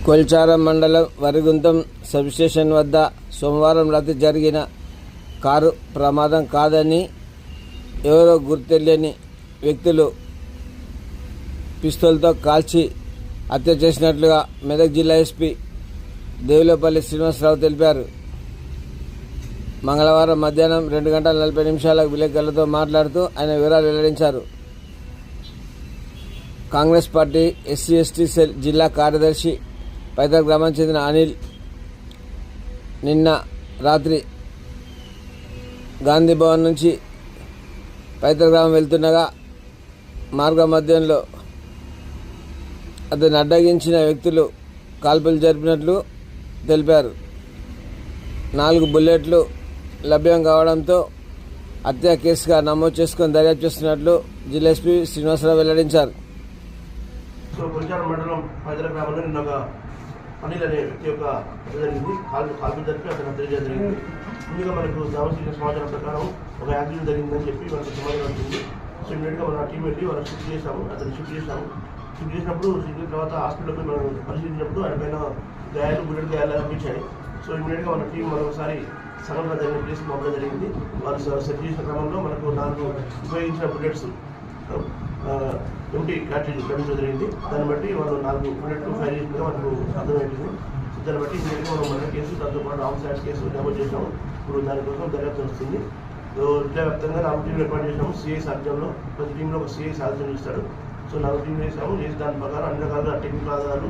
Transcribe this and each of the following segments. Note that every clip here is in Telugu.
కొల్చారం మండలం వరిగుంతం సబ్స్టేషన్ వద్ద సోమవారం రాత్రి జరిగిన కారు ప్రమాదం కాదని ఎవరో గుర్తెలియని వ్యక్తులు పిస్తోల్తో కాల్చి హత్య చేసినట్లుగా మెదక్ జిల్లా ఎస్పీ దేవులపల్లి శ్రీనివాసరావు తెలిపారు. మంగళవారం మధ్యాహ్నం 2:40 విలేకరులతో మాట్లాడుతూ ఆయన వివరాలు వెల్లడించారు. కాంగ్రెస్ పార్టీ ఎస్సీ/ఎస్టీ సెల్ జిల్లా కార్యదర్శి పైతర్ గ్రామానికి చెందిన అనిల్ నిన్న రాత్రి గాంధీ భవన్ నుంచి పైతర్ గ్రామం వెళ్తుండగా మార్గ మధ్యంలో అతన్ని అడ్డగించిన వ్యక్తులు కాల్పులు జరిపినట్లు తెలిపారు. 4 బుల్లెట్లు లభ్యం కావడంతో హత్య కేసుగా నమోదు చేసుకుని దర్యాప్తు చేస్తున్నట్లు జిల్లా ఎస్పీ శ్రీనివాసరావు వెల్లడించారు. కొల్చారం మండలం పైతల గ్రామంలో నిన్న ఒక అనిల్ అనే వ్యక్తి యొక్క జరిగింది. కాల్పులు జరిపి అతను హత్య జరిగింది. ముందుగా మనకు దావసిన సమాచారం ప్రకారం ఒక యాక్సిడెంట్ జరిగిందని చెప్పి మనకు సమాచారం వచ్చింది. సో ఇమీడియట్గా మన టీం వెళ్ళి వాళ్ళకి షిఫ్ట్ చేసాము. అతను షిఫ్ట్ చేసినప్పుడు తర్వాత హాస్పిటల్కి మనం పరిశీలించినప్పుడు ఆయన పైన గాయాలు, బుల్లెట్ గాయాలు అనిపించాయి. సో ఇమీడియట్గా మన టీం మరొకసారి సంఘటన జరిగిన ప్లేస్కి పంపడం జరిగింది. వాళ్ళు సెట్ చేసిన క్రమంలో మనకు 4 ఉపయోగించిన బుల్లెట్స్ ఎంటీ క్యాట్రేజ్ లభించడం జరిగింది. దాన్ని బట్టి వాళ్ళు 4 బుల్లెట్లు ఫైర్ చేసినట్టుగా మనకు అర్థమైంది. దాన్ని బట్టి ఇమీడియట్గా మనం మర్డర్ కేసు, దాంతోపాటు హామ్సైడ్ కేసు నమోదు చేసాము. ఇప్పుడు దానికోసం దర్యాప్తు వస్తుంది. జిల్లా వ్యాప్తంగా 4 టీంలు ఏర్పాటు చేసాము. సిఐ సాధ్యంలో ప్రతి టీంలో ఒక సిఐ సాధ్యం ఇస్తాడు. సో 4 టీంలు వేసాము. చేసి దాని ప్రకారం అన్ని రకాలుగా టెక్నికల్ ఆధారాలు,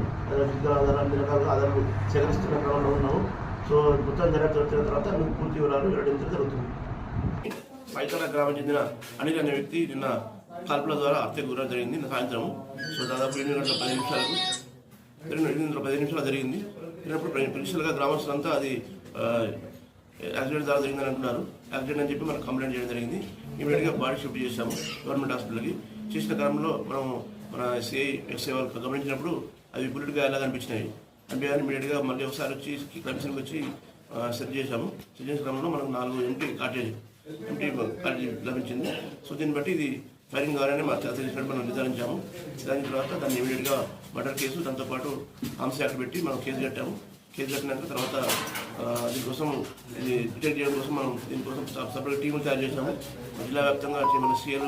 ఫిజికల్ ఆధారాలు, అన్ని రకాలుగా ఆధారాలు సేకరిస్తున్న క్రమంలో ఉన్నాము. సో మొత్తం దర్యాప్తు వచ్చిన తర్వాత మీకు పూర్తి వివరాలు వెల్లడించడం జరుగుతుంది. పైతల గ్రామం చెందిన అనిల్ అనే వ్యక్తి నిన్న కాల్పుల ద్వారా హత్యకు గురడం జరిగింది. నిన్న సాయంత్రం దాదాపు 8:10 జరిగింది. జరిగినప్పుడు ప్రిన్సిపల్గా గ్రామస్తులంతా అది యాక్సిడెంట్ ద్వారా జరిగిందని అంటున్నారు. యాక్సిడెంట్ అని చెప్పి మనకు కంప్లైంట్ చేయడం జరిగింది. ఇమీడియట్గా బాడీ షిఫ్ట్ చేశాము గవర్నమెంట్ హాస్పిటల్కి. చేసిన క్రమంలో మన సిఐ ఎక్స్ఐ వాళ్ళు గమనించినప్పుడు అవి బుల్లెట్ గాయాలాగా అనిపించినాయి. ఇమీడియట్గా మళ్ళీ ఒకసారి వచ్చి క్రైమ్ వచ్చి సెట్ చేశాము. సెట్ చేసిన క్రమంలో మనకు 4 ఎంటీ కార్టేజ్ లభించింది. సో దీన్ని బట్టి ఇది ఫైరింగ్ ద్వారానే మా చేసినట్టు మనం నిర్ధారించాము. దాని తర్వాత దాన్ని ఇమీడియట్గా మర్డర్ కేసు, దాంతోపాటు హామ్సైడ్ యాక్ట్ పెట్టి మనం కేసు కట్టాము. కేసు కట్టినాక తర్వాత దీనికోసం ఇది డిటెక్ట్ చేయడం కోసం మనం దీనికోసం సపరేట్ టీములు తయారు చేసాము. జిల్లా వ్యాప్తంగా మన సీఎల్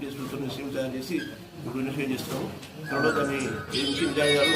కేసులతో టీం తయారు చేసి ఇప్పుడు ఇన్వెస్టిగేట్ చేస్తాము. తర్వాత దాన్ని నిజాయిదాలు